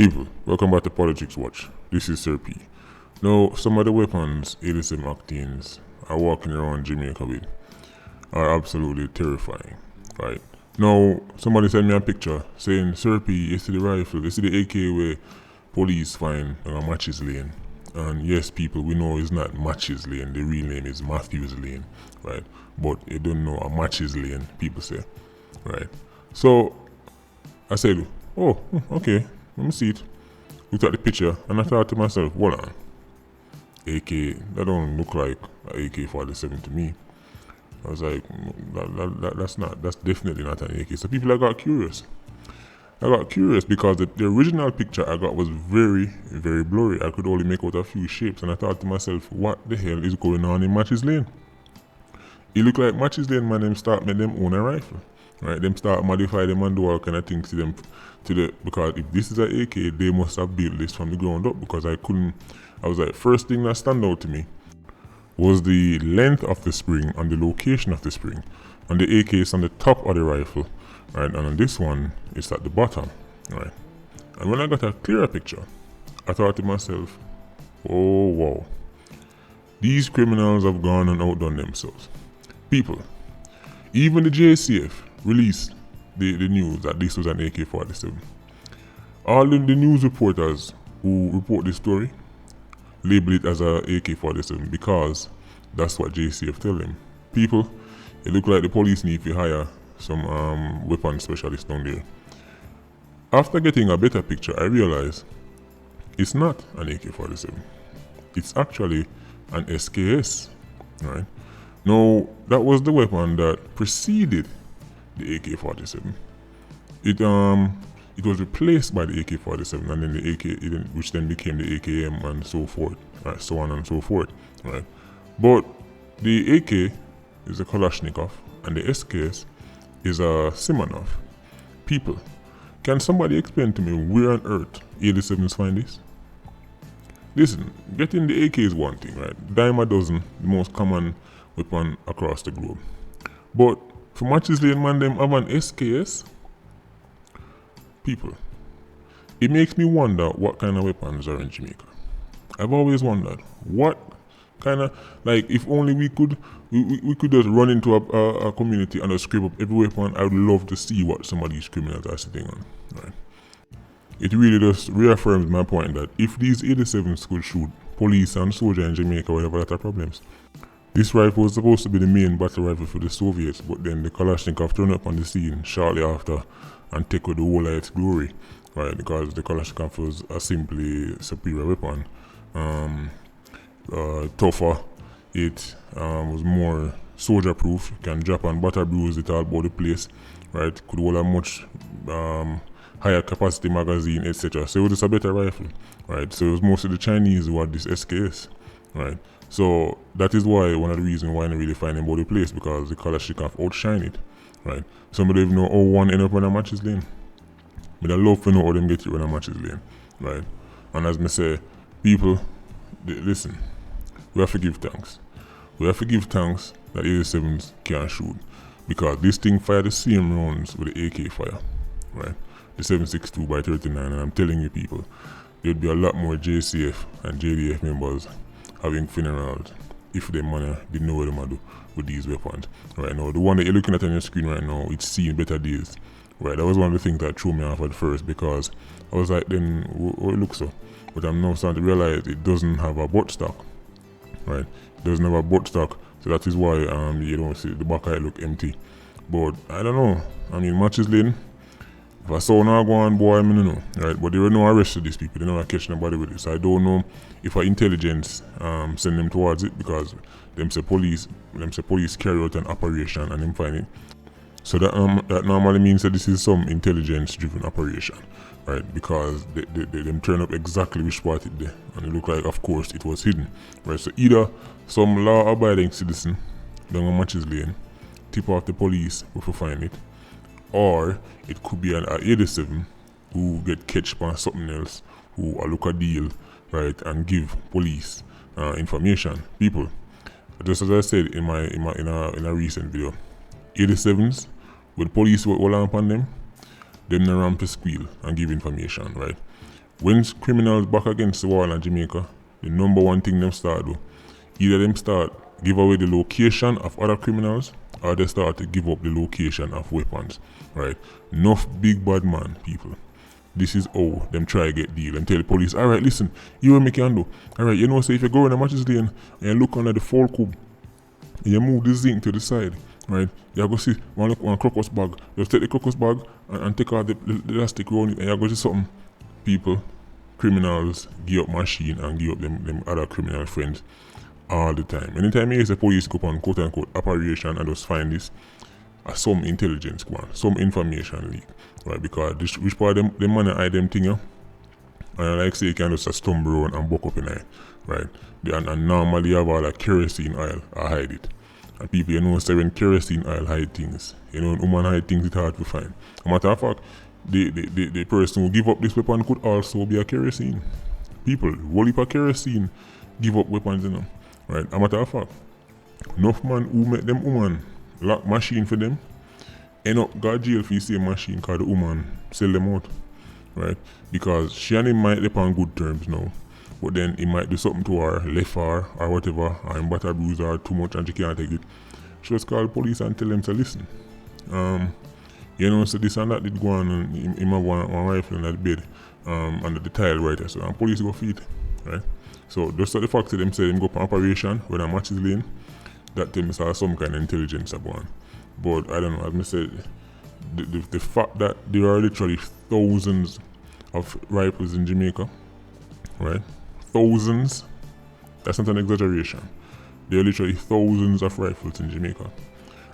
People, welcome back to Politics Watch. This is Sir P. Now, some of the weapons 87 Octanes are walking around Jamaica with are absolutely terrifying, right? Now, somebody sent me a picture saying, Sir P, you see the rifle, you see the AK where police find in a Matches Lane. And yes, people, we know it's not Matches Lane, the real name is Matthews Lane, right? But you don't know a Matches Lane, people say, right? So, I said, oh, okay, let me see it. Looked at the picture and I thought to myself, hold on. AK, that don't look like an AK-47 to me. I was like, that's definitely not an AK. So people, I got curious. Because the original picture I got was very, very blurry. I could only make out a few shapes and I thought to myself, what the hell is going on in Matches Lane? It look like Matches Lane, man, them start make them own a rifle. Right, them start modify them and do all kind of things to them because if this is an AK, they must have built this from the ground up because I was like, first thing that stand out to me was the length of the spring and the location of the spring. And the AK is on the top of the rifle, right, and on this one, it's at the bottom, right. And when I got a clearer picture, I thought to myself, oh wow, these criminals have gone and outdone themselves. People, even the JCF released the news that this was an AK-47. All the news reporters who report this story label it as a AK-47 because that's what JCF tell them. People, it look like the police need to hire some weapon specialist down there. After getting a better picture, I realized it's not an AK-47. It's actually an SKS, right? Now, that was the weapon that preceded the AK-47. It was replaced by the AK-47 and then the AK, which then became the AKM and so forth, right, so on and so forth, right. But the AK is a Kalashnikov and the SKS is a Simonov. People, can somebody explain to me where on earth 87s find this? Listen, getting the AK is one thing, right? Dime a dozen, the most common weapon across the globe. But for Matches Lane, man, them have an SKS. People, it makes me wonder what kind of weapons are in Jamaica. I've always wondered what kind of, like, if only we could just run into a community and just scrape up every weapon. I would love to see what some of these criminals are sitting on. Right? It really just reaffirms my point that if these 87s could shoot police and soldiers in Jamaica, we have a lot of problems. This rifle was supposed to be the main battle rifle for the Soviets, but then the Kalashnikov turned up on the scene shortly after and take away the whole of its glory, right? Because the Kalashnikov was a simply superior weapon. Tougher, it was more soldier proof, you can drop and butter bruise it all about the place, right? Could hold a much higher capacity magazine, etc. So it was just a better rifle, right? So it was mostly the Chinese who had this SKS, right? So that is why one of the reasons why I don't really find him about the place, because the Kalashnikov outshine it, right? Somebody even know how one end up on a Matches Lane. But I love to know how them get it on a Matches Lane, right? And as me say, people, listen, we have to give thanks. We have to give thanks that 87s can't shoot, because this thing fire the same rounds with the AK fire, right? The 7.62 by 39, and I'm telling you people, there'd be a lot more JCF and JDF members having funerals if their money didn't know what they do with these weapons. Right now, the one that you're looking at on your screen right now, it's seen better days. Right, that was one of the things that threw me off at first, because I was like, then what it looks so? But I'm now starting to realize it doesn't have a buttstock. Right, it doesn't have a buttstock, so that is why you don't see the back of it look empty. But I don't know. I mean, Matches Lane, if I saw now go on, boy, I don't know, right? But there were no arrests to these people. They never catch nobody with it. So I don't know if our intelligence send them towards it, because them say police carry out an operation and them find it. So that normally means that this is some intelligence-driven operation, right? Because they them turn up exactly which spot it there, and it look like, of course, it was hidden, right? So either some law-abiding citizen down on Matches Lane tip off the police if we find it, or it could be an 87 who get catched by something else, who look a deal, right, and give police information. People, just as I said in a recent video, 87s, when police were all upon them, them no ramp to squeal and give information, right? When criminals back against the wall in Jamaica, the number one thing them start do, either them start give away the location of other criminals or they start to give up the location of weapons, right? Enough big bad man people. This is how them try to get deal and tell the police, alright, listen, you what me can do. Alright, you know, say if you go in a matches lane and you look under the fall cube, and you move the zinc to the side, right? You go see one crocus bag. You take the crocus bag and take out the elastic round it and you go see something. People, criminals, give up machine and give up them other criminal friends all the time. Anytime you hear the police go on quote unquote operation and just find this, some intelligence go on, some information leak, right? Because this which part of them man hide them thing, and like say you can just stumble around and buck up in it, right? And normally you have all that kerosene oil, I hide it. And people, you know, say when kerosene oil hide things, you know, when woman hide things, it's hard to find. As a matter of fact, the person who give up this weapon could also be a kerosene. People, whole heap of kerosene give up weapons, you know, right? As a matter of fact, enough man who make them woman lock machine for them, end up got jail for the same machine because the woman sell them out, right? Because she and him might be on good terms now, but then he might do something to her, left her or whatever, or him butter bruise her too much and she can't take it. She just call the police and tell them to listen. You know, so this and that did go on and him have one rifle in that bed under the tile right there. So and police go feed, right? So just the fact that them say them go for operation when a match is lane, that them saw some kind of intelligence go on. But I don't know, as I said, the fact that there are literally thousands of rifles in Jamaica, right? Thousands, that's not an exaggeration. There are literally thousands of rifles in Jamaica.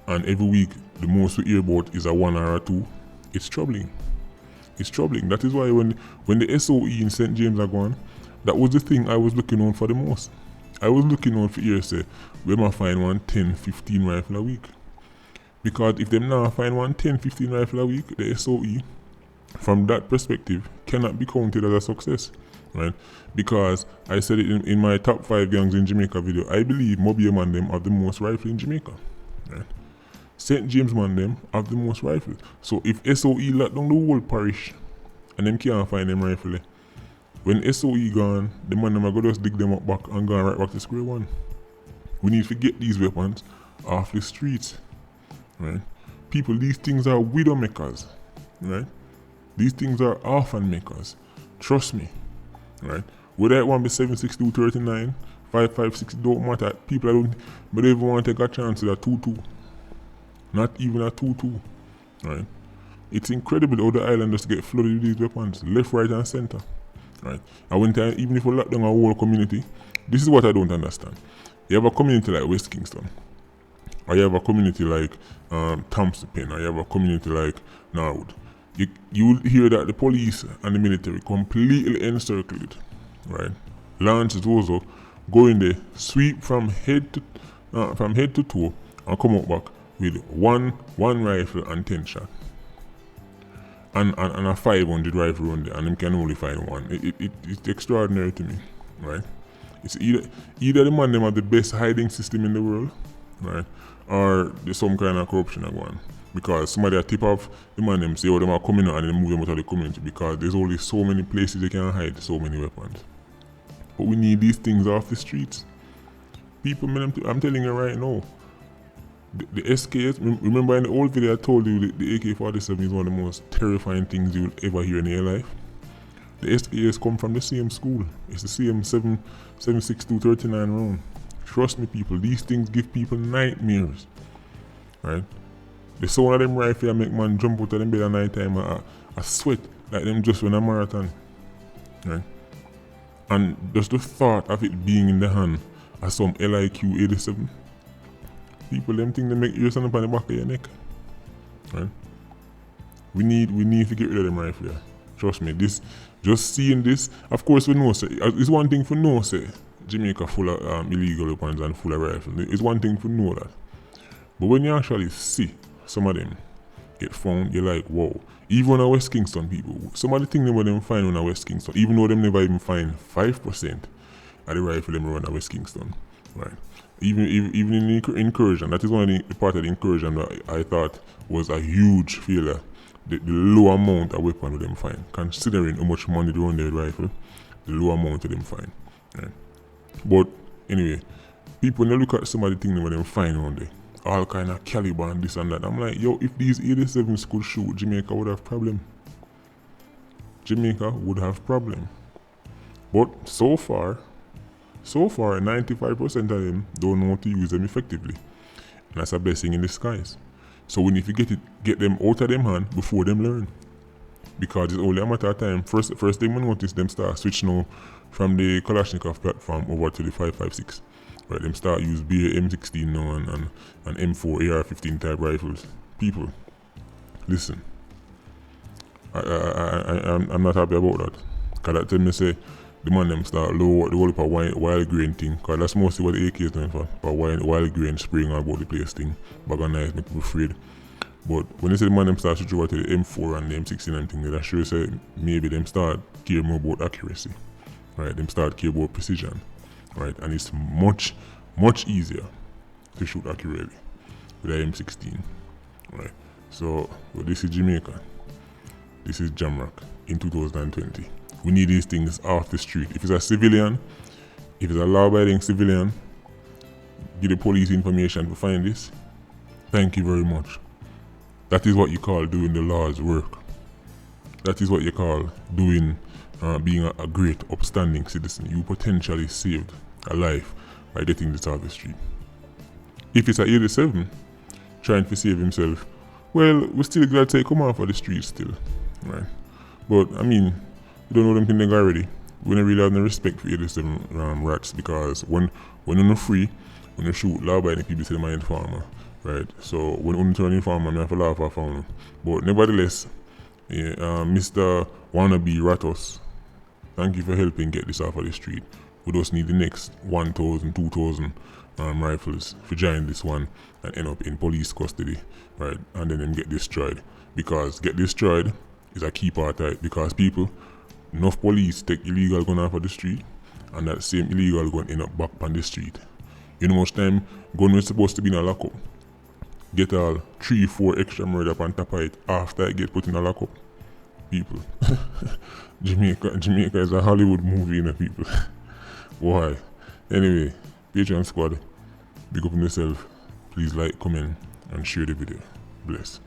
And every week, the most we hear about is a one or a two. It's troubling. It's troubling. That is why when the SOE in St. James are gone, that was the thing I was looking on for the most. I was looking on for years, say, we might find one 10, 15 rifle a week. Because if them now find one 10, 15 rifle a week, the SOE, from that perspective, cannot be counted as a success. Right? Because I said it in my top 5 gangs in Jamaica video, I believe Mobile man them have the most rifle in Jamaica. Right? St. James man them have the most rifles. So if SOE lock down the whole parish and them can't find them rifle, when SOE gone, the man them are going to just dig them up back and go right back to square one. We need to get these weapons off the streets. Right? People, these things are widow makers. Right? These things are orphan makers. Trust me. Right? Whether it want to be 762, 39, 556, don't matter. People don't even want to take a chance with a 2-2. Not even a 2-2. Right? It's incredible how the island just get flooded with these weapons, left, right, and center. Right? And when time, even if we lock down a whole community, this is what I don't understand. You have a community like West Kingston, or you have a community like Thompson Pen, or you have a community like Norwood. You will hear that the police and the military completely encircle it, right? Launch Zozo, go in there, sweep from head to toe, and come out back with one rifle and 10 shots. And a 500 rifle around there, and them can only find one. It's extraordinary to me, right? It's either the man them have the best hiding system in the world, right? Or there's some kind of corruption going on. Because somebody a tip off the man them say, oh, them are coming out and then move them out of the community because there's only so many places they can hide so many weapons. But we need these things off the streets. People, I'm telling you right now, the SKS, remember in the old video I told you the AK-47 is one of the most terrifying things you'll ever hear in your life. The SKS come from the same school. It's the same 7.62 round. Trust me people, these things give people nightmares. Right? The sound of them rifle make man jump out of them bed at night time and sweat like them just run a marathon. Right? And just the thought of it being in the hand of some LIQ 87, people them think they make ears stand up on the back of your neck. Right? We need to get rid of them rifle. Trust me, just seeing this, of course we know say it's one thing for know say Jamaica full of illegal weapons and full of rifles. It's one thing for know that. But when you actually see some of them get found, you're like, whoa. Even on West Kingston people, some of the things them find on West Kingston, even though them never even find 5% of the rifle them run at West Kingston, right? Even in the incursion, that is one of the part of the incursion that I thought was a huge failure the low amount of weapon with them find. Considering how much money they run their rifle, the low amount of them find. Right? But anyway, people when they look at some of the things that them find around there, all kind of caliber and this and that. I'm like, yo, if these 87s could shoot, Jamaica would have problem. Jamaica would have problem. But so far, 95% of them don't know how to use them effectively. And that's a blessing in disguise. So we need to get them out of them hand before them learn. Because it's only a matter of time. First thing we notice, them start switch now from the Kalashnikov platform over to the 5.56. Right, them start use BA M16 now and M4 AR-15 type rifles. People, listen. I'm not happy about that. Cause that tell me say the man them start low the whole of wild grain thing. Cause that's mostly what the AK is doing for. But wild grain spraying all about the place thing. Bag of knives make people afraid. But when they say the man them start switch over to the M4 and the M16 and thing, that sure say maybe them start care more about accuracy. Right, them start care about precision. Right, and it's much easier to shoot accurately with the M16. Right, so this is Jamaica. This is Jamrock in 2020. We need these things off the street. If it's a civilian, if it's a law-abiding civilian, give the police information to find this. Thank you very much. That is what you call doing the law's work. That is what you call doing, being a great, upstanding citizen. You potentially saved a life by getting this off the street. If it's a 87 trying to save himself, well, we're still glad to come off of the street still, right? But I mean, you don't know them thing they got already. We don't really have no respect for 87 rats because when you're not free, when you shoot law-abiding people say my informer, right? So when you turn informer, I have to laugh at phone. But nevertheless, Mr. Wannabe Ratos, thank you for helping get this off of the street. We just need the next 1,000, 2,000 rifles to join this one and end up in police custody, right? And then get destroyed. Because get destroyed is a key part of it. Because people, enough police take illegal gun off of the street, and that same illegal gun end up back on the street. You know how much time gun was supposed to be in a lockup? Get all 3-4 extra murder on top of it after it get put in a lockup. People. Jamaica is a Hollywood movie, you know, people. Why? Anyway, Patreon squad, big up on yourself. Please like, comment, and share the video. Bless.